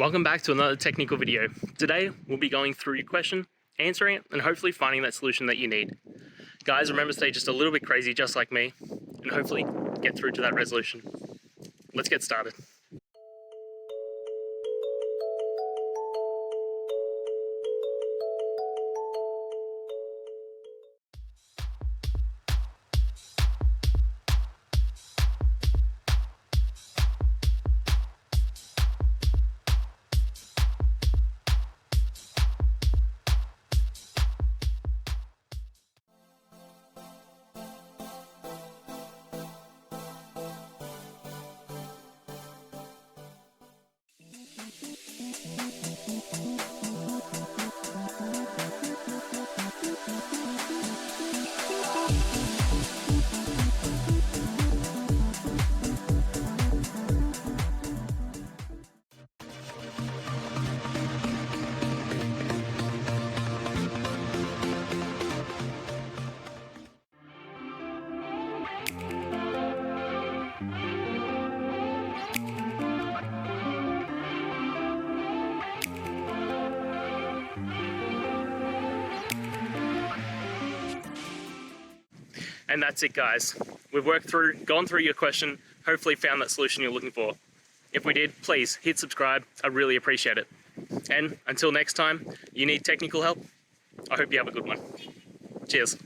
Welcome back to another technical video. Today, we'll be going through your question, answering it, and hopefully finding that solution that you need. Guys, remember to stay just a little bit crazy, just like me, and hopefully get through to that resolution. Let's get started. And that's it, guys. We've gone through your question, hopefully found that solution you're looking for. If we did, please hit subscribe. I really appreciate it. And until next time, you need technical help, I hope you have a good one. Cheers.